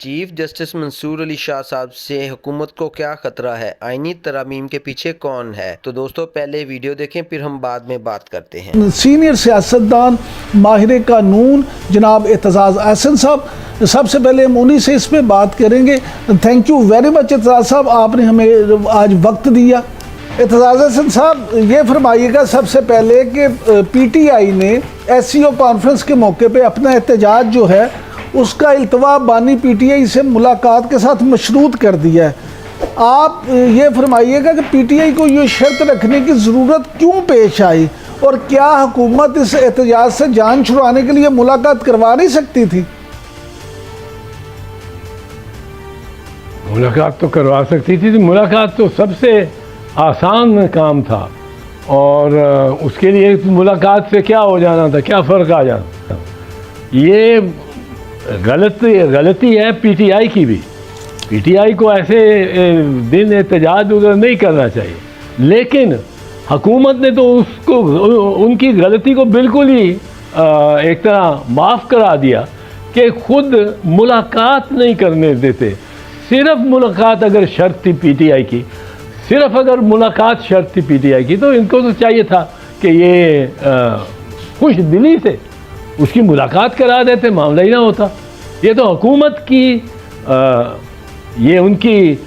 Chief justice Mansoor Ali Shah साहब से हुकूमत को क्या खतरा है, आईनी तरामीम के पीछे कौन है? तो दोस्तों पहले वीडियो देखें, फिर हम बाद में बात करते हैं। सीनियर सियासतदान माहिर कानून जनाब एतजाज़ अहसन साहब, सबसे पहले हम उन्हीं से इस पर बात करेंगे। Thank you very much Aitzaz साहब, आपने हमें आज वक्त दिया। एतजाज़ अहसन साहब, ये फरमाइएगा सबसे पहले कि PTI ने SCO कॉन्फ्रेंस के मौके पे अपना एहतजाज जो है उसका इल्तवा बानी PTI से मुलाकात के साथ मशरूत कर दिया है। आप ये फरमाइएगा कि PTI को ये शर्त रखने की ज़रूरत क्यों पेश आई और क्या हुकूमत इस एहतजाज से जान छुड़ाने के लिए मुलाकात करवा नहीं सकती थी? मुलाकात तो करवा सकती थी। मुलाकात तो सबसे आसान काम था और उसके लिए मुलाकात से क्या हो जाना था, क्या फ़र्क आ जाना था। ये गलती है PTI की भी। PTI को ऐसे दिन एहतजाज उधर नहीं करना चाहिए, लेकिन हुकूमत ने तो उसको उनकी गलती को बिल्कुल ही एक तरह माफ़ करा दिया कि खुद मुलाकात नहीं करने देते। सिर्फ मुलाकात अगर शर्त थी PTI की, सिर्फ अगर मुलाकात शर्त थी PTI की, तो इनको तो चाहिए था कि ये खुश दिली से उसकी मुलाकात करा देते, मामला ही ना होता। ये तो हुकूमत की ये उनकी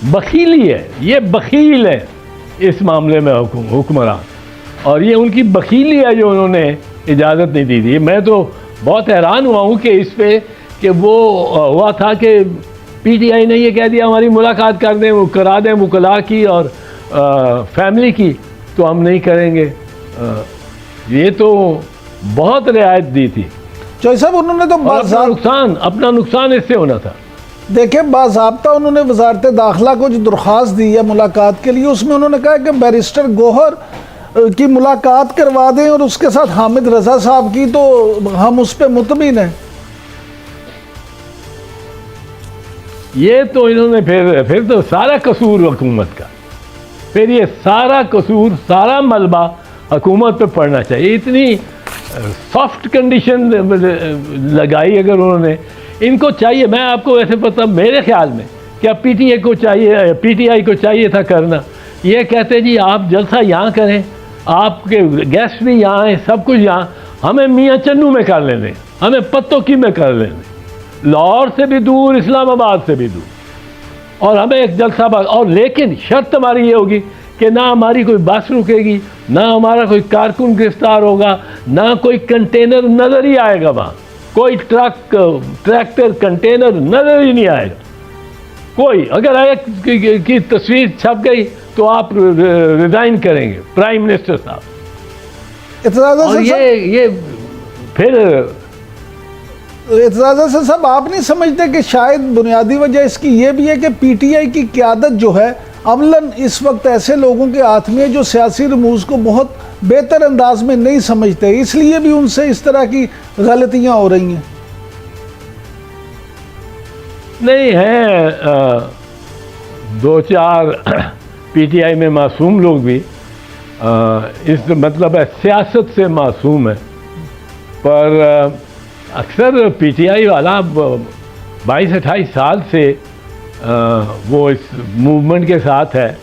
बखीली है, ये बखील है इस मामले में हुक्मरान, और ये उनकी बखीली है जो उन्होंने इजाज़त नहीं दी थी। मैं तो बहुत हैरान हुआ हूँ कि इस पे कि वो हुआ था कि PTI ने ये कह दिया हमारी मुलाकात कर दें, वो करा दें वकला की और फैमिली की, तो हम नहीं करेंगे। ये तो बहुत रियायत दी थी। चौधरी साहब, उन्होंने तो अपना नुकसान इससे होना था। देखिए, बाज़ाब्ता उन्होंने वजारत दाखिला को जो दरख्वास्त दी है मुलाकात के लिए, उसमें उन्होंने कहा कि बैरिस्टर गोहर की मुलाकात करवा दें और उसके साथ हामिद रज़ा साहब की, तो हम उस पर मुतमिन हैं। ये तो इन्होंने फिर तो सारा कसूर हुकूमत का, फिर ये सारा कसूर, सारा मलबा हुकूमत पे पड़ना चाहिए। इतनी सॉफ्ट कंडीशन लगाई अगर उन्होंने, इनको चाहिए, मैं आपको वैसे पता, मेरे ख्याल में क्या PTI को चाहिए था करना, ये कहते जी आप जलसा यहाँ करें, आपके गेस्ट भी यहाँ हैं, सब कुछ यहाँ, हमें मियाँ चन्नू में कर लेने, हमें पत्तों की में कर लेने, लाहौर से भी दूर, इस्लामाबाद से भी दूर, और हमें एक जलसा बाग। और लेकिन शर्त हमारी ये होगी कि ना हमारी कोई बस रुकेगी, ना हमारा कोई कारकुन गिरफ्तार होगा, ना कोई कंटेनर नज़र ही आएगा वहाँ, कोई ट्रैक्टर कंटेनर नज़र ही नहीं आएगा कोई। अगर एक की तस्वीर छप गई तो आप रिज़ाइन करेंगे, प्राइम मिनिस्टर साहब। और ये फिर एतजाज़ साहब, आप नहीं समझते कि शायद बुनियादी वजह इसकी ये भी है कि PTI की क़यादत जो है अमलन इस वक्त ऐसे लोगों के हाथ में है जो सियासी रमूज़ को बहुत बेहतर अंदाज में नहीं समझते, इसलिए भी उनसे इस तरह की गलतियां हो रही हैं? नहीं है, दो चार PTI में मासूम लोग भी, इस मतलब है सियासत से मासूम है, पर अक्सर PTI वाला 22-28 साल से वो इस मूवमेंट के साथ है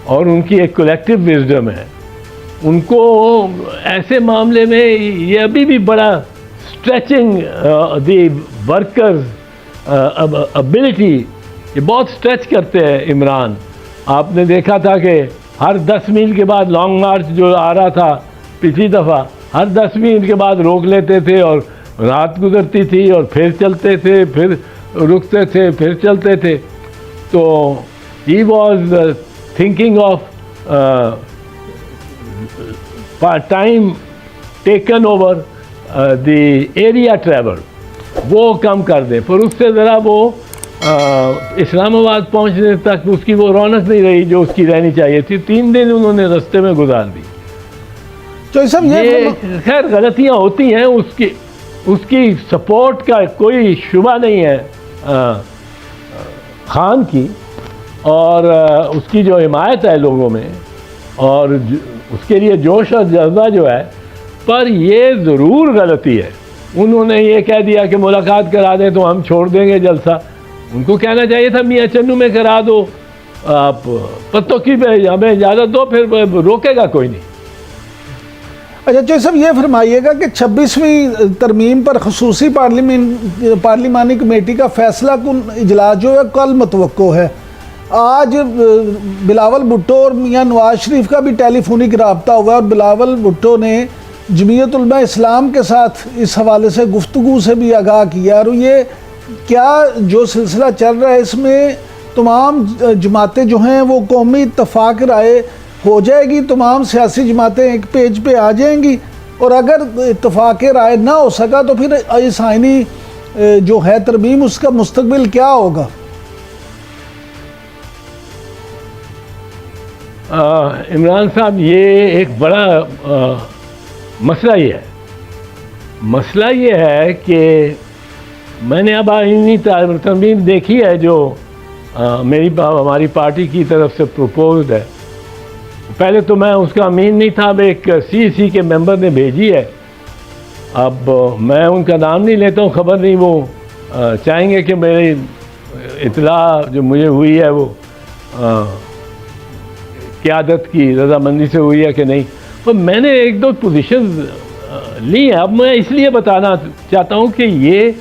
और उनकी एक कलेक्टिव विजडम है। उनको ऐसे मामले में ये अभी भी बड़ा स्ट्रेचिंग द वर्कर्स एबिलिटी, ये बहुत स्ट्रेच करते हैं इमरान। आपने देखा था कि हर 10 मील के बाद लॉन्ग मार्च जो आ रहा था पिछली दफ़ा, हर 10 मील के बाद रोक लेते थे और रात गुजरती थी और फिर चलते थे, फिर रुकते थे, फिर चलते थे। तो he was thinking of time taken over the area travel, वो कम कर दें, पर उससे ज़रा वो इस्लामाबाद पहुंचने तक उसकी वो रौनक नहीं रही जो उसकी रहनी चाहिए थी। 3 दिन उन्होंने रास्ते में गुजार दी। तो सब ये खैर गलतियां होती हैं, उसकी सपोर्ट का कोई शुबा नहीं है खान की, और उसकी जो हिमायत है लोगों में और उसके लिए जोश और जज्बा जो है, पर ये ज़रूर गलती है उन्होंने ये कह दिया कि मुलाकात करा दें तो हम छोड़ देंगे जलसा। उनको कहना चाहिए था मियाँ चन्नू में करा दो, आप पत्तों की हमें इजाज़त दो, फिर रोकेगा कोई नहीं। अच्छा चौधरी साहब, ये फरमाइएगा कि 26वीं तरमीम पर खसूसी पार्लिमानी कमेटी का फैसला कुन इजलास जो है कल मुतवक्को है। आज बिलावल भुट्टो और मियाँ नवाज शरीफ का भी टेलीफोनिक रब्ता हुआ और बिलावल भुट्टो ने जमीयत उलमा इस्लाम के साथ इस हवाले से गुफ्तगू से भी आगाह किया। और ये क्या जो सिलसिला चल रहा है इसमें तमाम जमातें जो हैं वो कौमी इत्तफाक राय हो जाएगी, तमाम सियासी जमातें एक पेज पे आ जाएंगी, और अगर इत्तफाक राय ना हो सका तो फिर इस आइनी जो है तरमीम उसका मुस्तकबिल क्या होगा? इमरान साहब, ये एक बड़ा मसला ये है। मसला ये है कि मैंने अब आइनी तरमीम देखी है जो हमारी पार्टी की तरफ से प्रपोज्ड है। पहले तो मैं उसका अमीन नहीं था, अब एक CEC के मेंबर ने भेजी है। अब मैं उनका नाम नहीं लेता हूँ, खबर नहीं वो चाहेंगे कि मेरी इतला जो मुझे हुई है वो क़यादत की रजामंदी से हुई है कि नहीं। तो मैंने एक दो पोजीशन ली हैं। अब मैं इसलिए बताना चाहता हूँ कि ये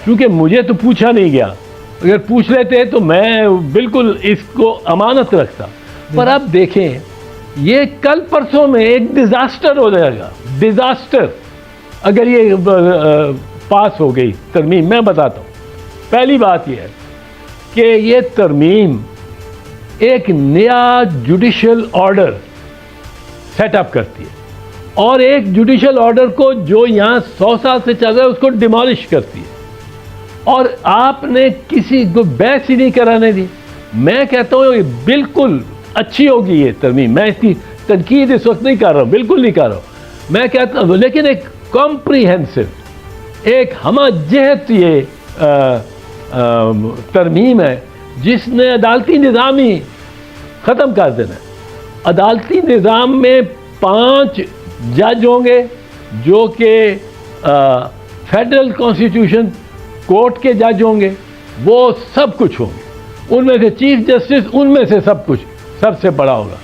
क्योंकि मुझे तो पूछा नहीं गया, अगर पूछ लेते तो मैं बिल्कुल इसको अमानत रखता। पर अब देखें, ये कल परसों में एक डिज़ास्टर हो जाएगा, डिज़ास्टर, अगर ये पास हो गई तरमीम। मैं बताता हूँ, पहली बात यह है कि ये तरमीम एक नया जुडिशल ऑर्डर सेटअप करती है और एक जुडिशल ऑर्डर को जो यहाँ 100 साल से चल रहा है उसको डिमोलिश करती है, और आपने किसी को बहस ही नहीं कराने दी। मैं कहता हूँ ये बिल्कुल अच्छी होगी ये तरमीम, मैं इसकी तनकीद इस वक्त नहीं कर रहा हूँ, बिल्कुल नहीं कर रहा हूँ। मैं कहता हूँ लेकिन एक कॉम्प्रीहेंसिव, एक हमजहत ये तरमीम है जिसने अदालती निज़ाम ही ख़त्म कर देना है। अदालती निज़ाम में 5 जज होंगे जो कि फेडरल कॉन्स्टिट्यूशन कोर्ट के जज होंगे, वो सब कुछ होंगे, उनमें से चीफ जस्टिस उनमें से सब कुछ सबसे बड़ा होगा।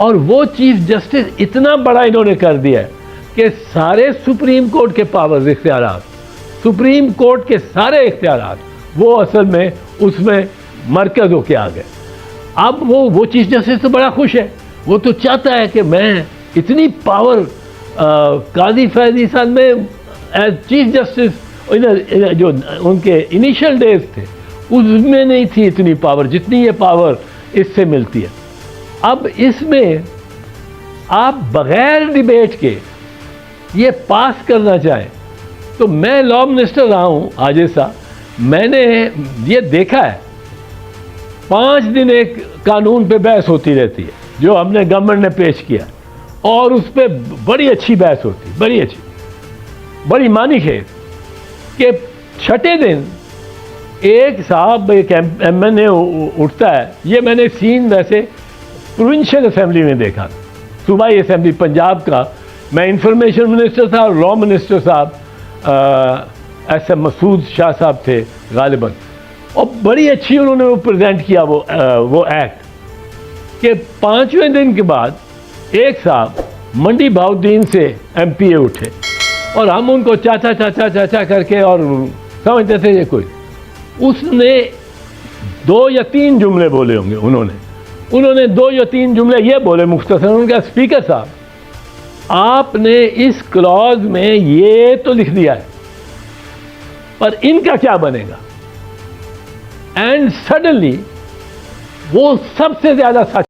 और वो चीफ जस्टिस इतना बड़ा इन्होंने कर दिया है कि सारे सुप्रीम कोर्ट के पावर्स, इख्तियारात, सुप्रीम कोर्ट के सारे इख्तियारात वो असल में उसमें मरकज़ होके आ गए। अब वो चीफ जस्टिस तो बड़ा खुश है, वो तो चाहता है कि मैं इतनी पावर काजी फैज़ ईसा में एज चीफ जस्टिस जो उनके इनिशियल डेज थे उसमें नहीं थी इतनी पावर जितनी ये पावर इससे मिलती है। अब इसमें आप बग़ैर डिबेट के ये पास करना चाहें तो मैं लॉ मिनिस्टर रहा हूँ आजिज़ साहब, मैंने ये देखा है 5 दिन एक कानून पे बहस होती रहती है जो हमने गवर्नमेंट ने पेश किया, और उस पर बड़ी अच्छी बहस होती है, बड़ी अच्छी, बड़ी मानी खेज कि 6ठे दिन एक साहब एक MNA उठता है। ये मैंने सीन वैसे प्रोविंशियल असेंबली में देखा, सूबाई असेंबली पंजाब का। मैं इंफॉर्मेशन मिनिस्टर था और लॉ मिनिस्टर साहब ऐसे मसूद शाह साहब थे गालिबन, और बड़ी अच्छी उन्होंने वो प्रेजेंट किया वो एक्ट कि 5वें दिन के बाद एक साहब मंडी बहाउद्दीन से MPA उठे और हम उनको चाचा चाचा चाचा करके और समझते थे ये कोई, उसने 2 या 3 जुमले बोले होंगे। उन्होंने 2 या 3 जुमले ये बोले मुख्तसर, उनका स्पीकर साहब आपने इस क्लॉज में ये तो लिख दिया है पर इनका क्या बनेगा। एंड सडनली वो सबसे ज़्यादा सच